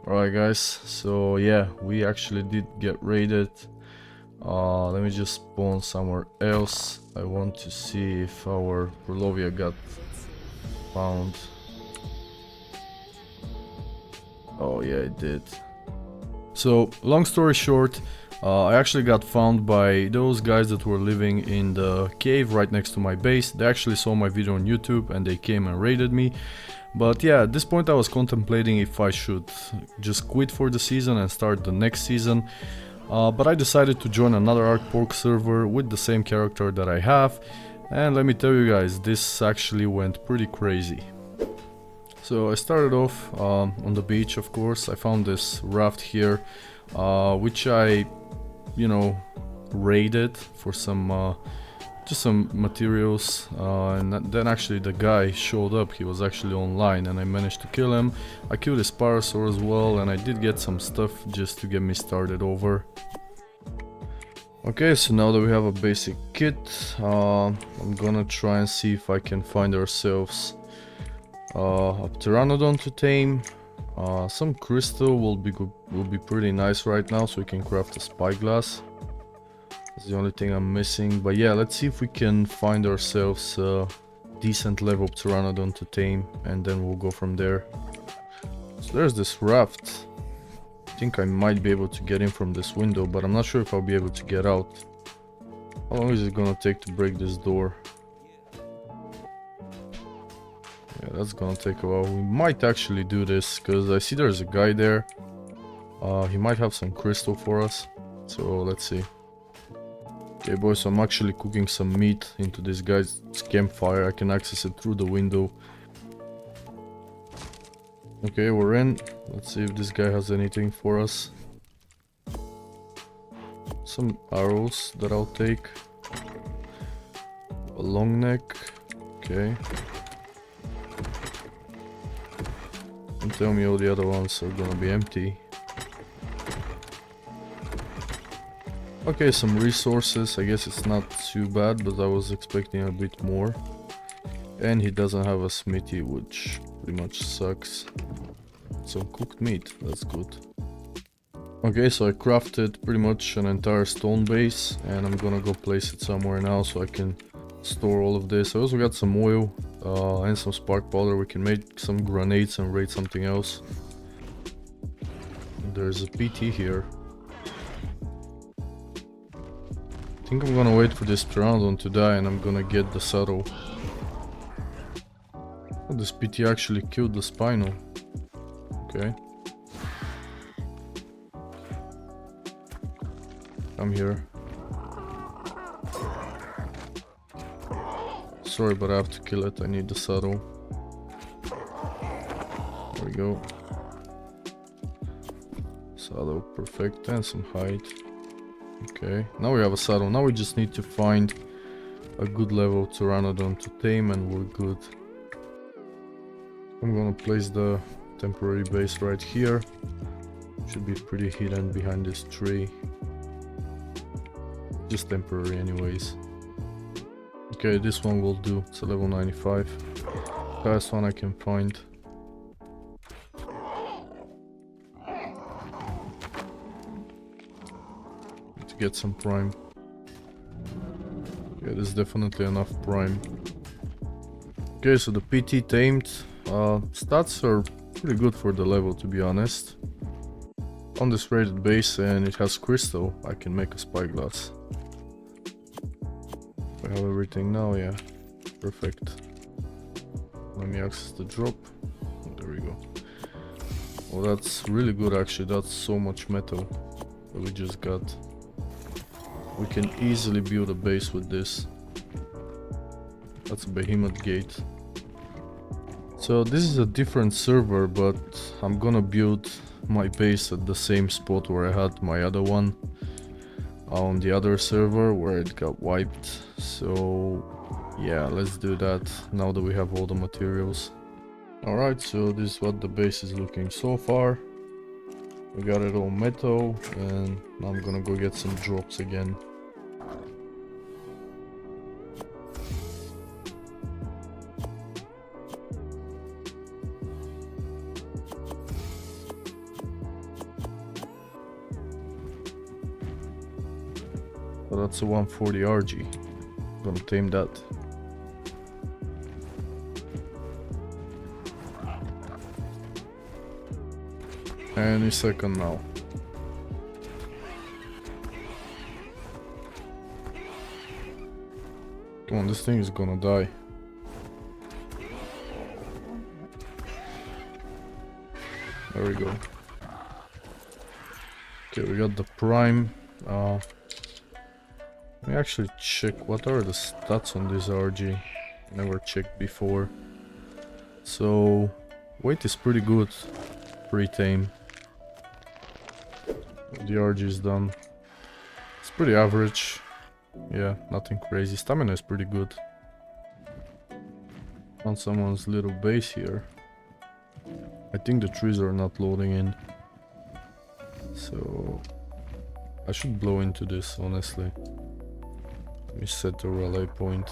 Alright guys, so yeah, we actually did get raided. Let me just spawn somewhere else. I want to see if our Prolovia got found. Oh yeah, it did. So, long story short, I actually got found by those guys that were living in the cave right next to my base. They actually saw my video on YouTube and they came and raided me. But yeah, at this point I was contemplating if I should just quit for the season and start the next season. But I decided to join another Arkpocalypse server with the same character that I have. And let me tell you guys, this actually went pretty crazy. So I started off on the beach, of course. I found this raft here, which I, raided for some just some materials, and then actually the guy showed up. He was actually online and I managed to kill him. I killed his parasaur as well, and I did get some stuff just to get me started over. Okay, so now that we have a basic kit, I'm gonna try and see if I can find ourselves a pteranodon to tame. Some crystal will be pretty nice right now, so we can craft a spyglass. That's the only thing I'm missing. But yeah, let's see if we can find ourselves a decent level pteranodon to tame, and then we'll go from there. So there's this raft. I think I might be able to get in from this window, but I'm not sure if I'll be able to get out. How long is it gonna take to break this door? Yeah, that's gonna take a while. We might actually do this, because I see there's a guy there. He might have some crystal for us, so let's see. Okay boys, I'm actually cooking some meat into this guy's campfire. I can access it through the window. Okay, we're in. Let's see if this guy has anything for us. Some arrows that I'll take. A long neck. Okay. And tell me all the other ones are gonna be empty. Okay, some resources. I guess it's not too bad, but I was expecting a bit more. And he doesn't have a smithy, which pretty much sucks. Some cooked meat, that's good. Okay, so I crafted pretty much an entire stone base, and I'm gonna go place it somewhere now so I can store all of this. I also got some oil and some spark powder. We can make some grenades and raid something else. There's a PT here. I think I'm gonna wait for this pteranodon to die and I'm gonna get the saddle. Oh, this PT actually killed the spinal. Okay. Come here. Sorry, but I have to kill it. I need the saddle. There we go. Saddle, perfect. And some hide. Okay, now we have a saddle. Now we just need to find a good level pteranodon to tame and we're good. I'm gonna place the temporary base right here. Should be pretty hidden behind this tree. Just temporary anyways. Okay, this one will do. It's a level 95. Last one I can find. Get some prime. Yeah, there's definitely enough prime. Okay, so the PT tamed. Stats are pretty good for the level, to be honest. On this raided base, and it has crystal, I can make a spyglass. I have everything now, yeah. Perfect. Let me access the drop. There we go. Well, that's really good actually. That's so much metal that we just got. We can easily build a base with this. That's a behemoth gate. So this is a different server, but I'm gonna build my base at the same spot where I had my other one. On the other server where it got wiped. So yeah, let's do that now that we have all the materials. Alright, so this is what the base is looking so far. We got it all metal, and now I'm gonna go get some drops again. So that's a 140 RG. Gonna tame that. Any second now. Come on, this thing is gonna die. There we go. Okay, we got the prime. Let me actually check what are the stats on this RG. Never checked before. So weight is pretty good. Pretty tame. The RG is done. It's pretty average. Yeah, nothing crazy. Stamina is pretty good. Found someone's little base here. I think the trees are not loading in. So I should blow into this, honestly. Let me set the relay point.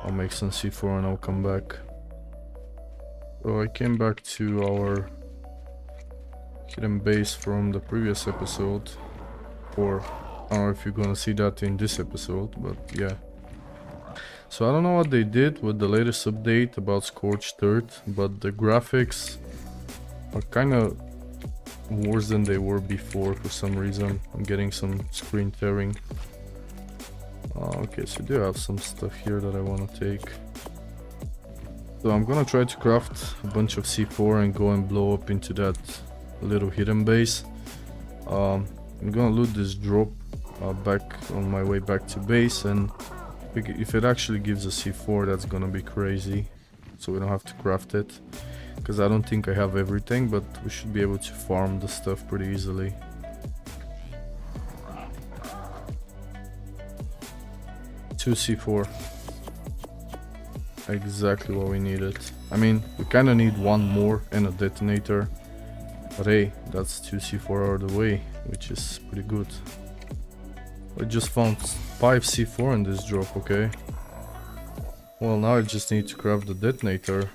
I'll make some C4 and I'll come back. So I came back to our hidden base from the previous episode. Or I don't know if you're gonna see that in this episode, but yeah. So I don't know what they did with the latest update about Scorched Earth, but the graphics are kind of worse than they were before for some reason. I'm getting some screen tearing. Okay, so I do have some stuff here that I want to take. So I'm gonna try to craft a bunch of C4 and go and blow up into that little hidden base. I'm gonna loot this drop back on my way back to base, and if it actually gives a C4, that's gonna be crazy. So we don't have to craft it, because I don't think I have everything, but we should be able to farm the stuff pretty easily. Two C4. Exactly what we needed. I mean, we kind of need one more and a detonator. But hey, that's 2 C4 out of the way, which is pretty good. I just found 5 C4 in this drop, okay? Well, now I just need to craft the detonator.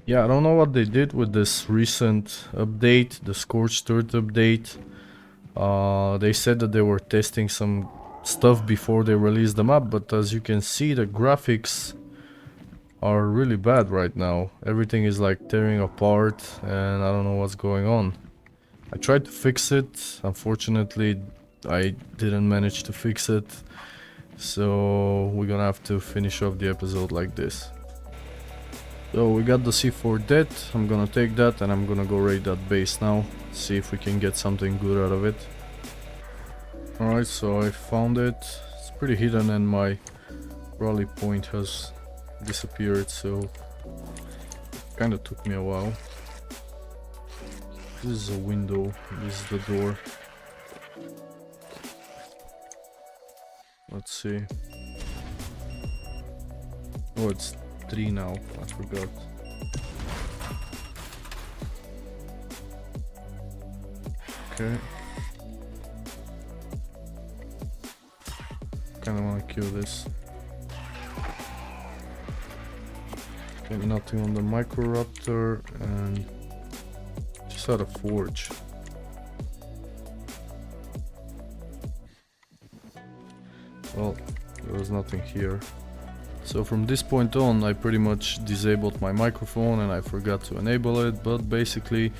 Yeah, I don't know what they did with this recent update, the Scorched Earth update. They said that they were testing some stuff before they released the map, but as you can see, the graphics are really bad right now. Everything is like tearing apart and I don't know what's going on. I tried to fix it. Unfortunately, I didn't manage to fix it. So we're gonna have to finish off the episode like this. So we got the C4 dead. I'm gonna take that and I'm gonna go raid that base now. See if we can get something good out of it. Alright, so I found it. It's pretty hidden and my rally point has disappeared, so kind of took me a while. This is a window, this is the door. Let's see. Oh, it's 3 now, I forgot. Okay. Kinda wanna kill this. Okay, nothing on the Microraptor, and just had a forge. Well, there was nothing here. So from this point on, I pretty much disabled my microphone and I forgot to enable it, but basically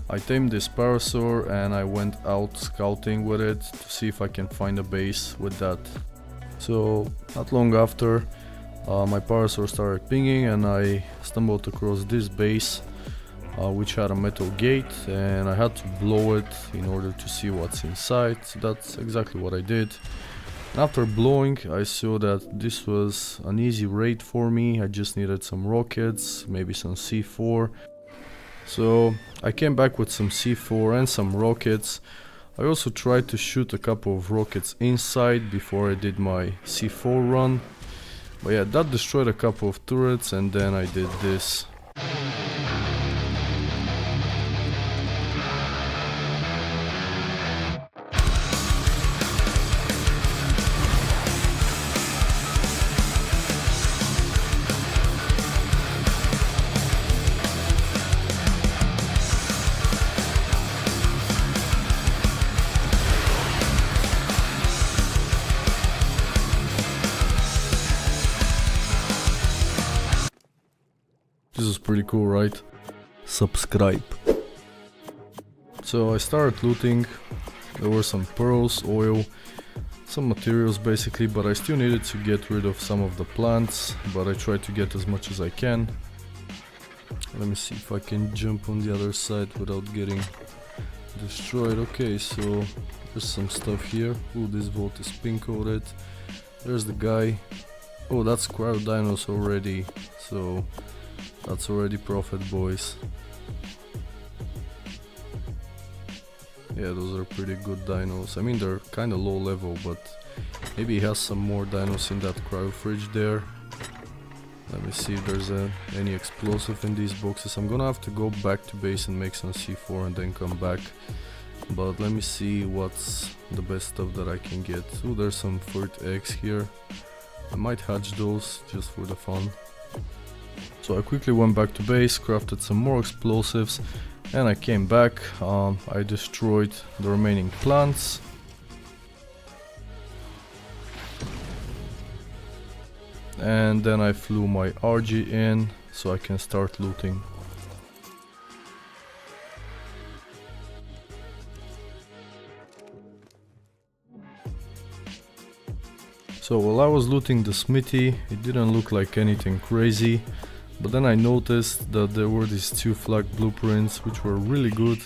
I tamed this parasaur and I went out scouting with it to see if I can find a base with that. So not long after, my parasaur started pinging and I stumbled across this base, which had a metal gate, and I had to blow it in order to see what's inside. So that's exactly what I did. And after blowing, I saw that this was an easy raid for me. I just needed some rockets, maybe some C4. So I came back with some C4 and some rockets. I also tried to shoot a couple of rockets inside before I did my C4 run. But yeah, that destroyed a couple of turrets, and then I did this. pretty cool, right? Subscribe. So I started looting. There were some pearls, oil, some materials basically, but I still needed to get rid of some of the plants, but I tried to get as much as I can. Let me see if I can jump on the other side without getting destroyed. Okay, so there's some stuff here. Oh, this vault is pink coated. There's the guy. Oh, that's cryo dinos already, so that's already profit, boys. Yeah, those are pretty good dinos. I mean, they're kind of low level, but maybe he has some more dinos in that cryo fridge there. Let me see if there's any explosive in these boxes. I'm gonna have to go back to base and make some C4 and then come back. But let me see what's the best stuff that I can get. Oh, there's some fruit eggs here. I might hatch those just for the fun. So I quickly went back to base, crafted some more explosives, and I came back. I destroyed the remaining plants. And then I flew my RG in so I can start looting. So while I was looting the smithy, it didn't look like anything crazy, but then I noticed that there were these two flag blueprints which were really good,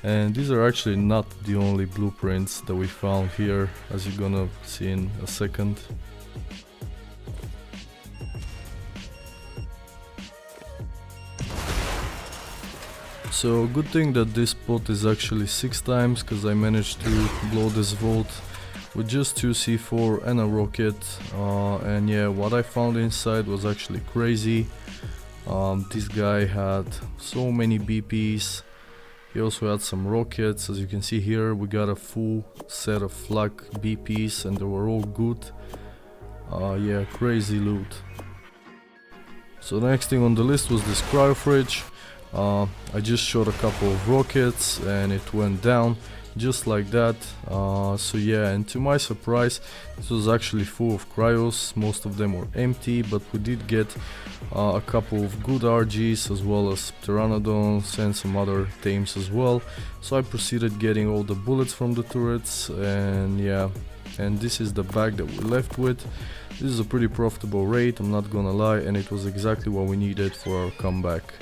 and these are actually not the only blueprints that we found here, as you're gonna see in a second. So good thing that this spot is actually 6 times, because I managed to blow this vault with just 2 C4 and a rocket, and yeah, what I found inside was actually crazy. This guy had so many BPs. He also had some rockets. As you can see here, we got a full set of flak BPs and they were all good. Yeah, crazy loot. So the next thing on the list was this cryo fridge. I just shot a couple of rockets and it went down just like that. So yeah, and to my surprise, this was actually full of cryos. Most of them were empty, but we did get a couple of good RGs as well as pteranodons and some other tames as well. So I proceeded getting all the bullets from the turrets, and yeah, and this is the bag that we left with. This is a pretty profitable raid, I'm not gonna lie, and it was exactly what we needed for our comeback.